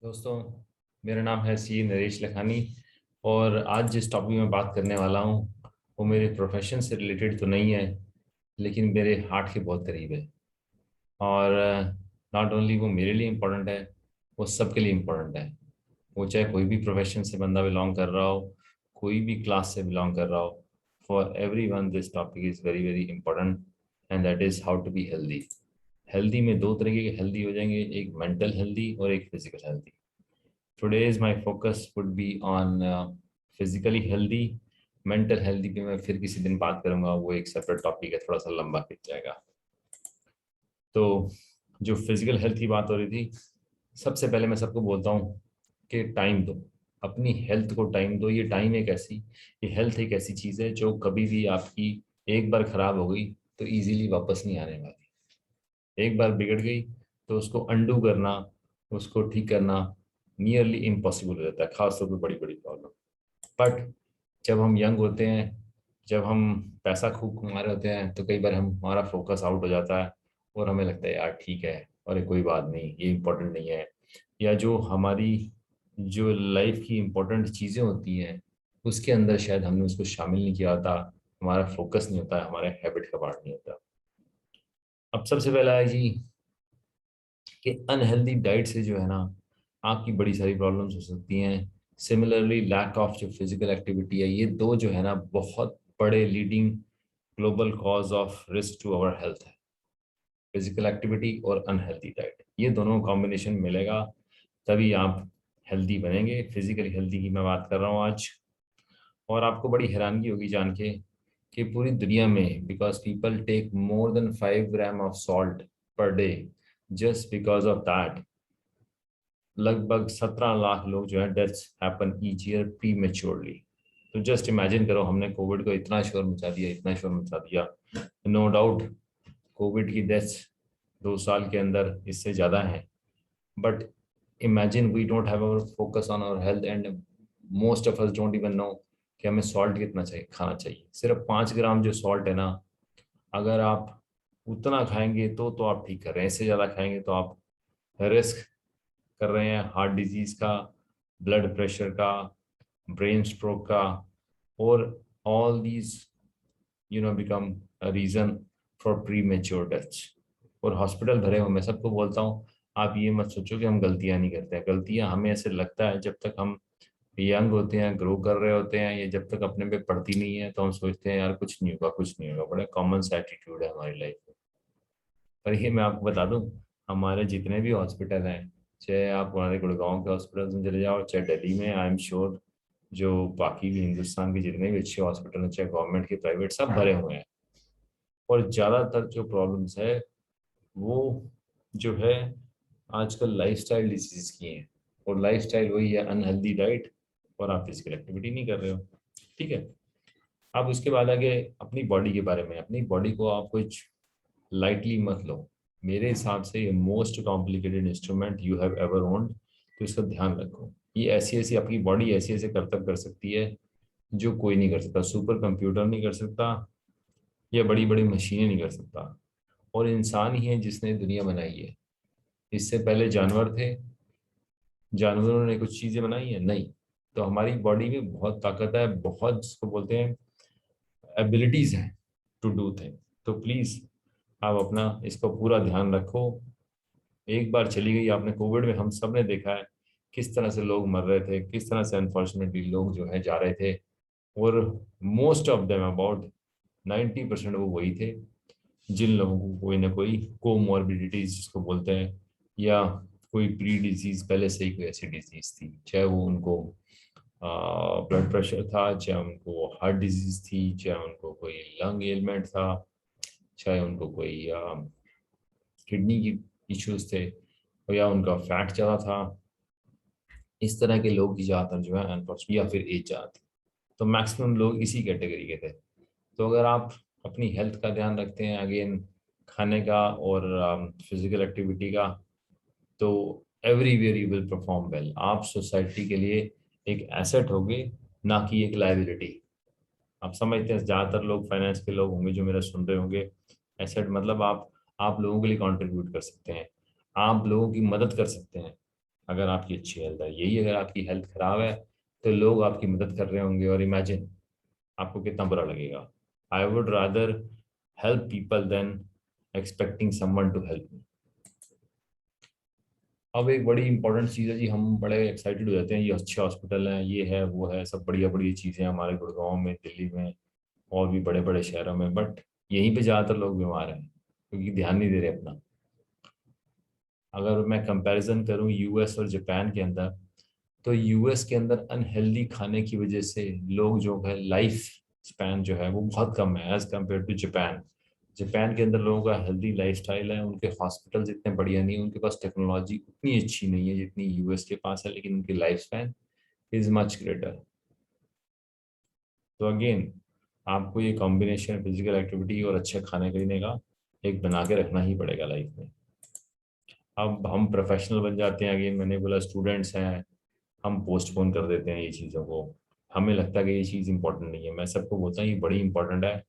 दोस्तों, मेरा नाम है सी नरेश लखानी। और आज जिस टॉपिक में बात करने वाला हूँ वो मेरे प्रोफेशन से रिलेटेड तो नहीं है, लेकिन मेरे हार्ट के बहुत करीब है। और नॉट ओनली वो मेरे लिए इम्पोर्टेंट है, वो सबके लिए इम्पोर्टेंट है। वो चाहे कोई भी प्रोफेशन से बंदा बिलोंग कर रहा हो, कोई भी क्लास से बिलोंग कर रहा हो, for everyone this topic is very very important. And that is how to be healthy. Healthy में दो तरीके के हेल्दी हो जाएंगे, एक मेंटल हेल्दी और एक physical healthy. Today's my focus would be on physically healthy. Mental healthy पे मैं फिर किसी दिन बात करूंगा, वो एक सेपरेट टॉपिक है, थोड़ा सा लंबा खिंच जाएगा। तो जो फिजिकल हेल्थ की बात हो रही थी, सबसे पहले मैं सबको बोलता हूँ कि टाइम दो, अपनी हेल्थ को टाइम दो। ये हेल्थ एक ऐसी चीज़ है जो कभी भी आपकी एक बार खराब हो गई तो इजीली वापस नहीं आने वाली। एक बार बिगड़ गई तो उसको अंडू करना, उसको ठीक करना नियरली इम्पॉसिबल हो जाता है, खासतौर पर बड़ी बड़ी प्रॉब्लम। बट जब हम यंग होते हैं, जब हम पैसा खूब कमा रहे होते हैं, तो कई बार हमारा फोकस आउट हो जाता है और हमें लगता है यार ठीक है, और ये कोई बात नहीं, ये इम्पोर्टेंट नहीं है। या जो हमारी जो लाइफ की इम्पोर्टेंट चीज़ें होती हैं उसके अंदर शायद हमने उसको शामिल नहीं किया होता, हमारा फोकस नहीं होता, हमारे हैबिट का पार्ट नहीं होता। अब सबसे पहला है जी कि अनहेल्दी डाइट से जो है ना, आपकी बड़ी सारी प्रॉब्लम्स हो सकती हैं। सिमिलरली लैक ऑफ जो फिजिकल एक्टिविटी है, ये दो जो है ना बहुत बड़े leading global cause of risk to our health है। फिजिकल एक्टिविटी और अनहेल्दी डाइट, ये दोनों कॉम्बिनेशन मिलेगा तभी आप हेल्दी बनेंगे। फिजिकली हेल्दी की मैं बात कर रहा हूँ आज। और आपको बड़ी हैरानगी होगी जान के कि पूरी दुनिया में, because people take more than 5 gram of salt per day, just because of that लगभग 17 लाख लोग जो है deaths happen each year prematurely. तो जस्ट इमेजिन करो, हमने कोविड को इतना शोर मचा दिया, इतना शोर मचा दिया। नो डाउट कोविड की डेथ्स 2 साल के अंदर इससे ज़्यादा हैं, but imagine we don't have our focus on our health and most of us don't even know कि हमें सॉल्ट कितना चाहिए, खाना चाहिए। सिर्फ 5 ग्राम जो सॉल्ट है ना, अगर आप उतना खाएंगे तो आप ठीक कर रहे हैं। इससे ज़्यादा खाएंगे तो आप रिस्क कर रहे हैं हार्ट डिजीज का, ब्लड प्रेशर का, ब्रेन स्ट्रोक का, और all these become a reason for premature deaths. और हॉस्पिटल भरे हुए, मैं सबको बोलता हूँ आप ये मत सोचो कि हम गलतियां नहीं करते हैं। गलतियां हमें ऐसे लगता है जब तक हम यंग होते हैं, ग्रो कर रहे होते हैं, ये जब तक अपने पे पड़ती नहीं है तो हम सोचते हैं यार कुछ नहीं होगा, कुछ नहीं होगा। बड़ा कॉमन सा एटीट्यूड है हमारी लाइफ में। पर ये मैं आपको बता दूं, हमारे जितने भी हॉस्पिटल हैं, चाहे आप हमारे गुड़गांव के हॉस्पिटल में चले जाओ, चाहे दिल्ली में, आई एम श्योर जो बाकी भी हिंदुस्तान के जितने भी अच्छे हॉस्पिटल हैं, चाहे गवर्नमेंट के प्राइवेट, सब भरे हुए हैं। और ज़्यादातर जो प्रॉब्लम्स है वो जो है आजकल लाइफस्टाइल डिजीज की हैं। और लाइफस्टाइल वही है अनहेल्दी डाइट, और आप फिजिकल एक्टिविटी नहीं कर रहे हो। ठीक है। अब उसके बाद आगे अपनी बॉडी के बारे में, अपनी बॉडी को आप कुछ लाइटली मत लो। मेरे हिसाब से ये most complicated instrument you have ever owned. तो इसका ध्यान रखो, ये ऐसी ऐसी आपकी बॉडी ऐसे ऐसे करतब कर सकती है जो कोई नहीं कर सकता, सुपर कंप्यूटर नहीं कर सकता, या बड़ी बड़ी मशीनें नहीं कर सकता। और इंसान ही है जिसने दुनिया बनाई है। इससे पहले जानवर थे, जानवरों ने कुछ चीजें बनाई है नहीं। तो हमारी बॉडी में बहुत ताकत है, बहुत जिसको बोलते हैं एबिलिटीज हैं टू डू थिंग। तो प्लीज आप अपना इसका पूरा ध्यान रखो। एक बार चली गई, आपने कोविड में हम सब ने देखा है किस तरह से लोग मर रहे थे, किस तरह से अनफॉर्चुनेटली लोग जो है जा रहे थे। और मोस्ट ऑफ देम, अबाउट 90% वो वही थे जिन लोगों को कोई ना कोई कोमॉर्बिडिटीज जिसको बोलते हैं, या कोई प्री डिजीज पहले से ही कोई ऐसी डिजीज थी, चाहे वो उनको ब्लड प्रेशर था, चाहे उनको हार्ट डिजीज थी, चाहे उनको कोई लंग एलिमेंट था, चाहे उनको कोई किडनी की इश्यूज थे, या उनका फैट ज़्यादा था। इस तरह के लोग ही ज़्यादातर जो है अनफॉर्चुनेटली, या फिर एज ज़्यादा थी। तो मैक्सिमम लोग इसी कैटेगरी के थे। तो अगर आप अपनी हेल्थ का ध्यान रखते हैं, अगेन खाने का और फिजिकल एक्टिविटी का, तो everywhere you will perform well. आप सोसाइटी के लिए एक एसेट होगे, ना कि एक लाइबिलिटी। आप समझते हैं, ज़्यादातर लोग फाइनेंस के लोग होंगे जो मेरा सुन रहे होंगे। एसेट मतलब आप लोगों के लिए कंट्रीब्यूट कर सकते हैं, आप लोगों की मदद कर सकते हैं। अगर आपकी अच्छी हेल्थ है। यही अगर आपकी हेल्थ खराब है तो लोग आपकी मदद कर रहे होंगे, और इमेजिन आपको कितना बुरा लगेगा। I would rather help people than expecting someone to help me. अब एक बड़ी इंपॉर्टेंट चीज़ है जी, हम बड़े एक्साइटेड हो जाते हैं, ये अच्छे हॉस्पिटल हैं, ये है वो है, सब बढ़िया बढ़िया चीज़ें हैं हमारे गुड़गांव में, दिल्ली में और भी बड़े बड़े शहरों में, बट यहीं पे ज़्यादातर लोग बीमार हैं क्योंकि ध्यान नहीं दे रहे अपना। अगर मैं कंपैरिजन करूं यूएस और जापान के अंदर, तो यूएस के अंदर अनहेल्दी खाने की वजह से लोग जो है लाइफ स्पैन जो है वो बहुत कम है as compare to Japan. Japan के अंदर लोगों का हेल्दी लाइफस्टाइल है, उनके हॉस्पिटल्स इतने बढ़िया नहीं है, उनके पास टेक्नोलॉजी उतनी अच्छी नहीं है जितनी यूएस के पास है, लेकिन उनकी life span is much greater. तो अगेन आपको ये कॉम्बिनेशन फिजिकल एक्टिविटी और अच्छे खाने पीने का एक बना के रखना ही पड़ेगा लाइफ में। अब हम प्रोफेशनल बन जाते हैं, अगेन मैंने बोला स्टूडेंट्स हैं, हम पोस्टपोन कर देते हैं ये चीज़ों को। हमें लगता है कि ये चीज़ इंपॉर्टेंट नहीं है। मैं सबको बोलता हूँ ये बड़ी इंपॉर्टेंट है।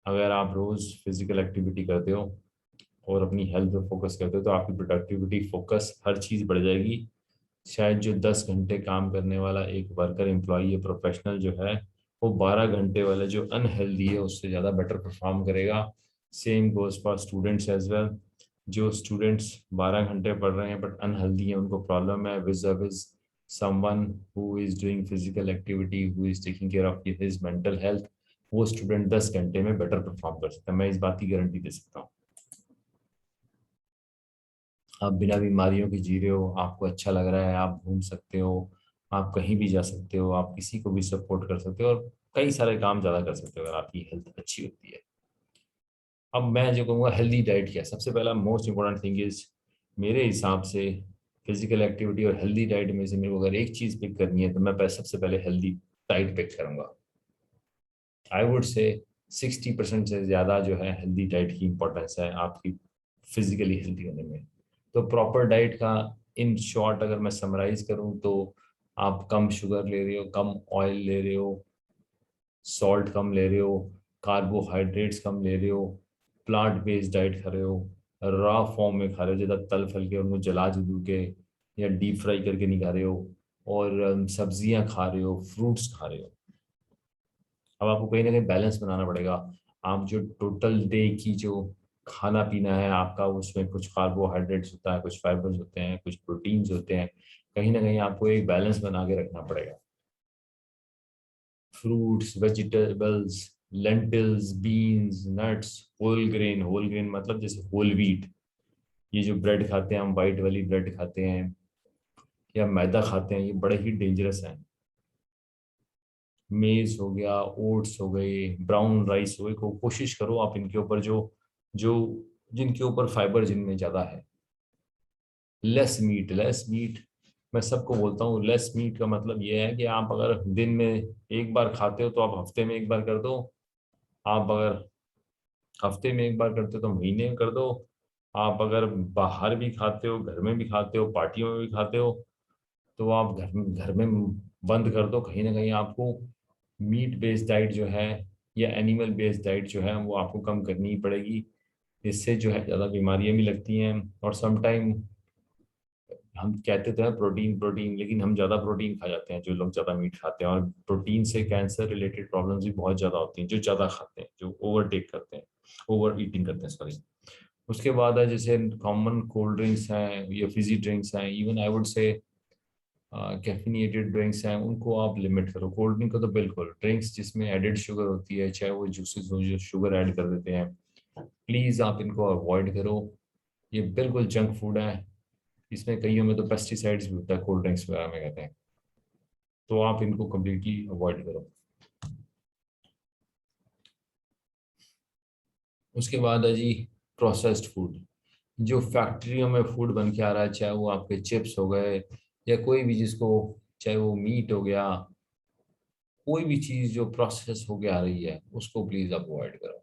अगर आप रोज़ फिजिकल एक्टिविटी करते हो और अपनी हेल्थ पे फोकस करते हो तो आपकी प्रोडक्टिविटी, फोकस, हर चीज़ बढ़ जाएगी। शायद जो 10 घंटे काम करने वाला एक वर्कर एम्प्लॉई या प्रोफेशनल जो है, वो 12 घंटे वाला जो अनहेल्दी है उससे ज़्यादा बेटर परफॉर्म करेगा। Same goes for students as well. जो स्टूडेंट्स 12 घंटे पढ़ रहे हैं बट अनहेल्दी है, उनको प्रॉब्लम है, Vij someone who is doing physical activity, who is taking care of his mental health, वो स्टूडेंट 10 घंटे में बेटर परफॉर्म कर सकता है, मैं इस बात की गारंटी दे सकता हूँ। आप बिना बीमारियों के जी रहे हो, आपको अच्छा लग रहा है, आप घूम सकते हो, आप कहीं भी जा सकते हो, आप किसी को भी सपोर्ट कर सकते हो और कई सारे काम ज़्यादा कर सकते हो अगर आपकी हेल्थ अच्छी होती है। अब मैं जो कहूँगा हेल्दी डाइट क्या है, सबसे पहला मोस्ट इंपॉर्टेंट थिंग इज मेरे हिसाब से फिजिकल एक्टिविटी और हेल्दी डाइट में से मेरे को अगर एक चीज़ पिक करनी है तो मैं सबसे पहले हेल्दी डाइट पिक करूँगा। आई वुड से 60% से ज़्यादा जो है हेल्दी डाइट की इंपॉर्टेंस है आपकी फिजिकली हेल्दी होने में। तो प्रॉपर डाइट का इन शॉर्ट अगर मैं समराइज करूँ तो आप कम शुगर ले रहे हो, कम ऑयल ले रहे हो, सॉल्ट कम ले रहे हो, कार्बोहाइड्रेट्स कम ले रहे हो, प्लांट बेस्ड डाइट खा रहे हो, रॉ फॉर्म में खा रहे हो, ज़्यादा तल फल के उनको जला जुलू के या डीप फ्राई करके नहीं खा रहे हो, और सब्जियां खा रहे हो, फ्रूट्स खा रहे हो। अब आपको कहीं ना कहीं बैलेंस बनाना पड़ेगा। आप जो टोटल डे की जो खाना पीना है आपका, उसमें कुछ कार्बोहाइड्रेट्स होता है, कुछ फाइबर्स होते हैं, कुछ प्रोटीन्स होते हैं, कहीं ना कहीं आपको एक बैलेंस बना के रखना पड़ेगा। Fruits, vegetables, lentils, beans, nuts, whole grain मतलब जैसे होल व्हीट, ये जो ब्रेड खाते हैं हम, वाइट वाली ब्रेड खाते हैं या मैदा खाते हैं, ये बड़े ही डेंजरस हैं। मेज हो गया, ओट्स हो गए, ब्राउन राइस हो गए, कोशिश करो आप इनके ऊपर जो जो जिनके ऊपर फाइबर जिनमें ज़्यादा है। लेस मीट, लेस मीट, मैं सबको बोलता हूँ लेस मीट का मतलब ये है कि आप अगर दिन में एक बार खाते हो तो आप हफ्ते में एक बार कर दो। आप अगर हफ्ते में एक बार करते हो तो महीने में कर दो। आप अगर बाहर भी खाते हो, घर में भी खाते हो, पार्टियों में भी खाते हो, तो आप घर में बंद कर दो। कहीं ना कहीं आपको मीट बेस्ड डाइट जो है या एनिमल बेस्ड डाइट जो है वो आपको कम करनी ही पड़ेगी। इससे जो है ज़्यादा बीमारियां भी लगती हैं, और समटाइम हम कहते तो हैं प्रोटीन प्रोटीन, लेकिन हम ज़्यादा प्रोटीन खा जाते हैं जो लोग ज़्यादा मीट खाते हैं, और प्रोटीन से कैंसर रिलेटेड प्रॉब्लम्स भी बहुत ज़्यादा होती हैं जो ज़्यादा खाते हैं, जो ओवरटेक करते हैं, ओवर ईटिंग करते हैं, सॉरी। उसके बाद है जैसे कॉमन कोल्ड ड्रिंक्स हैं या फिजी ड्रिंक्स हैं, even I would say caffeinated drinks हैं, उनको आप लिमिट करो। कोल्ड ड्रिंक को तो बिल्कुल, ड्रिंक्स जिसमें एडेड शुगर होती है, चाहे वो जूसेस हो जो शुगर ऐड कर देते हैं, प्लीज़ आप इनको अवॉइड करो। ये बिल्कुल जंक फूड है, इसमें कईयों में तो पेस्टिसाइड्स भी होता है कोल्ड ड्रिंक्स वगैरह में कहते हैं, तो आप इनको कम्प्लीटली अवॉइड करो। उसके बाद है जी प्रोसेस्ड फूड, जो फैक्ट्रियों में फूड बन के आ रहा है, चाहे वो आपके चिप्स हो गए या कोई भी, जिसको चाहे वो मीट हो गया, कोई भी चीज़ जो प्रोसेस होके आ रही है उसको प्लीज़ आप अवॉइड करो।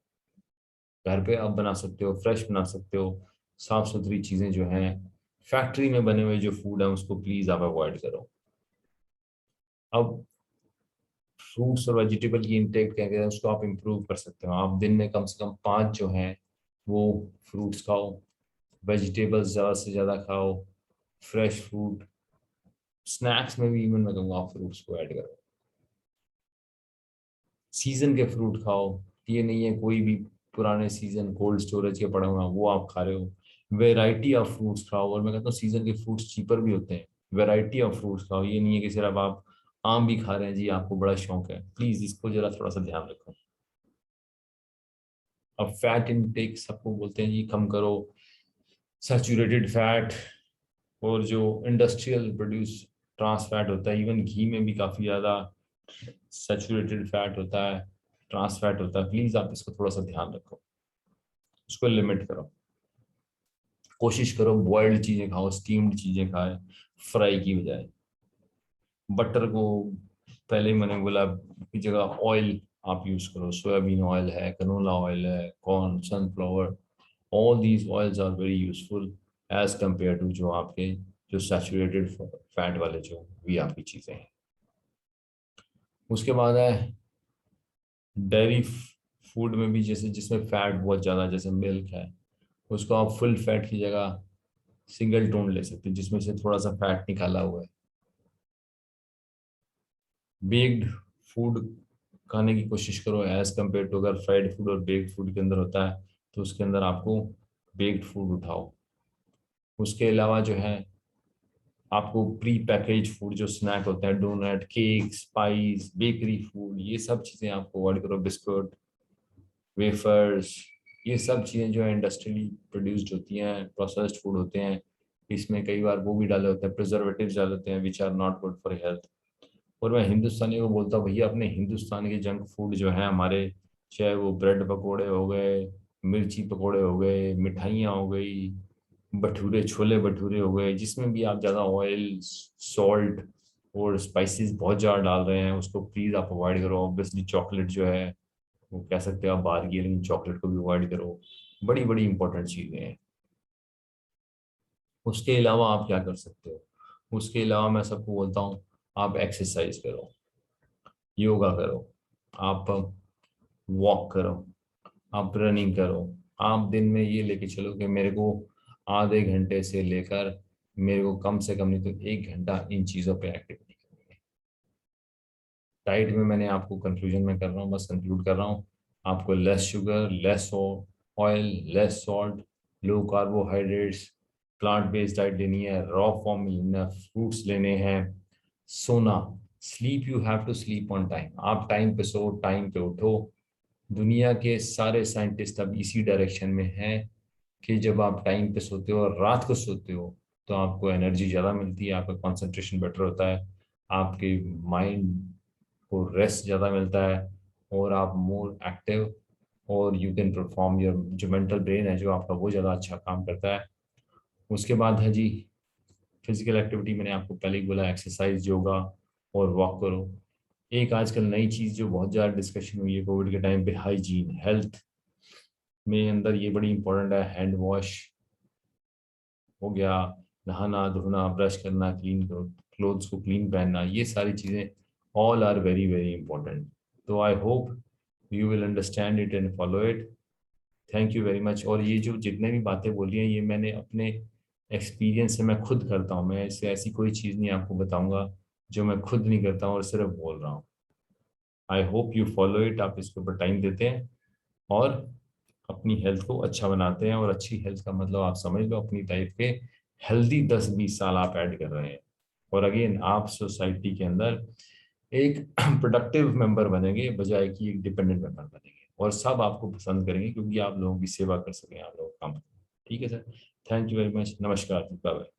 घर पे आप बना सकते हो, फ्रेश बना सकते हो, साफ सुथरी चीज़ें जो हैं, फैक्ट्री में बने हुए जो फूड है उसको प्लीज़ आप अवॉइड करो। अब फ्रूट्स और वेजिटेबल की इंटेक क्या है उसको आप इम्प्रूव कर सकते हो। आप दिन में कम से कम 5 जो हैं वो फ्रूट्स खाओ, वेजिटेबल्स ज़्यादा से ज़्यादा खाओ, फ्रेश फ्रूट, स्नैक्स में भी इवन मैं कहूँगा आप फ्रूट्स को ऐड करो। सीजन के फ्रूट खाओ, ये नहीं है कोई भी पुराने सीजन कोल्ड स्टोरेज के पड़े हुए हैं वो आप खा रहे हो। वेराइटी ऑफ फ्रूट्स खाओ, और मैं कहता हूँ सीजन के फ्रूट्स चीपर भी होते हैं। वेराइटी ऑफ फ्रूट्स खाओ, ये नहीं है कि सिर्फ आप आम भी खा रहे हैं जी, आपको बड़ा शौक है, प्लीज इसको जरा थोड़ा सा ध्यान रखो। अब फैट इनटेक सबको बोलते हैं जी कम करो, सैचुरेटेड फैट और जो इंडस्ट्रियल प्रोड्यूस ट्रांस फैट होता है, इवन घी में भी काफ़ी ज़्यादा सैचुरेटेड फैट होता है, ट्रांस फैट होता है। प्लीज़ आप इसको थोड़ा सा ध्यान रखो, उसको लिमिट करो। कोशिश करो बॉइल्ड चीज़ें खाओ, स्टीम्ड चीज़ें खाए फ्राई की बजाय। बटर को पहले ही मैंने बोला की जगह ऑयल आप यूज़ करो, सोयाबीन ऑयल है, कनोला ऑयल है, corn, sunflower, all these oils are very useful as compare to जो आपके जो सैचुरेटेड फैट वाले जो भी आपकी चीज़ें हैं। उसके बाद है डेयरी फूड में भी, जैसे जिसमें फैट बहुत ज़्यादा, जैसे मिल्क है, उसको आप फुल फैट की जगह सिंगल टोन ले सकते हैं जिसमें से थोड़ा सा फैट निकाला हुआ है। बेक्ड फूड खाने की कोशिश करो एज कम्पेयर टू, अगर फ्राइड फूड और बेक्ड फूड के अंदर होता है तो उसके अंदर आपको बेक्ड फूड उठाओ। उसके अलावा जो है आपको प्री पैकेज फूड जो स्नैक होता है, donut, cake, spice, bakery food, ये सब चीज़ें आपको अवॉइड करो। बिस्कुट, वेफर्स, ये सब चीज़ें जो है इंडस्ट्रियली प्रोड्यूस्ड होती हैं, प्रोसेस्ड फूड होते हैं। इसमें कई बार वो भी डाले होते हैं, प्रिजर्वेटिव्स डाले होते हैं which are not good for health. और मैं हिंदुस्तानी को बोलता हूँ भैया अपने हिंदुस्तान के जंक फूड जो है हमारे, चाहे वो ब्रेड पकोड़े हो गए, मिर्ची पकोड़े हो गए, मिठाइयाँ हो गई, भटूरे, छोले भटूरे हो गए, जिसमें भी आप ज़्यादा ऑयल, सॉल्ट और स्पाइसेस बहुत ज़्यादा डाल रहे हैं, उसको प्लीज़ आप अवॉइड करो। ऑब्वियसली चॉकलेट जो है वो कह सकते हो आप बाहर की है, लेकिन चॉकलेट को भी अवॉइड करो। बड़ी बड़ी इंपॉर्टेंट चीज़ें हैं। उसके अलावा आप क्या कर सकते हो, उसके अलावा मैं सबको बोलता हूँ आप एक्सरसाइज करो, योगा करो, आप वॉक करो, आप रनिंग करो। आप दिन में ये लेके चलो कि मेरे को आधे घंटे से लेकर मेरे को कम से कम नहीं तो 1 घंटा इन चीज़ों पे एक्टिविटी करनी है। डाइट में मैंने आपको कंक्लूजन में कर रहा हूँ, बस कंक्लूड कर रहा हूँ, आपको less sugar, less oil, less salt, low carbohydrates, plant based diet लेनी है, रॉ फॉर्म में लेना, फ्रूट्स लेने हैं, सोना, sleep, you have to sleep on time. आप टाइम पे सो, टाइम पे उठो। दुनिया के सारे साइंटिस्ट अब इसी डायरेक्शन में हैं कि जब आप टाइम पे सोते हो और रात को सोते हो तो आपको एनर्जी ज़्यादा मिलती है, आपका कंसंट्रेशन बेटर होता है, आपके माइंड को रेस्ट ज़्यादा मिलता है, और आप मोर एक्टिव, और यू कैन परफॉर्म योर जो मेंटल ब्रेन है जो आपका वो ज़्यादा अच्छा काम करता है। उसके बाद है जी फिजिकल एक्टिविटी, मैंने आपको पहले ही बोला एक्सरसाइज, योगा और वॉक करो। एक आजकल नई चीज़ जो बहुत ज़्यादा डिस्कशन हुई है कोविड के टाइम पे, हाइजीन, हेल्थ में अंदर ये बड़ी इंपॉर्टेंट है। हैंड वॉश हो गया, नहाना धोना, ब्रश करना, क्लीन करो, क्लोथ्स को क्लीन पहनना, ये सारी चीज़ें all are very very important. तो I hope you will understand it and follow it. Thank you very much. और ये जो जितने भी बातें बोली हैं ये मैंने अपने एक्सपीरियंस से मैं खुद करता हूँ, मैं इससे ऐसी कोई चीज़ नहीं आपको बताऊंगा जो मैं खुद नहीं करता हूँ और सिर्फ बोल रहा हूँ। आई होप यू फॉलो इट, आप इसके ऊपर टाइम देते हैं और अपनी हेल्थ को अच्छा बनाते हैं। और अच्छी हेल्थ का मतलब आप समझ लो अपनी लाइफ के हेल्दी 10-20 साल आप ऐड कर रहे हैं, और अगेन आप सोसाइटी के अंदर एक प्रोडक्टिव मेंबर बनेंगे बजाय कि एक डिपेंडेंट मेंबर बनेंगे, और सब आपको पसंद करेंगे क्योंकि आप लोगों की सेवा कर सकें, आप लोगों का काम। ठीक है sir, thank you very much, नमस्कार, बाय बाय।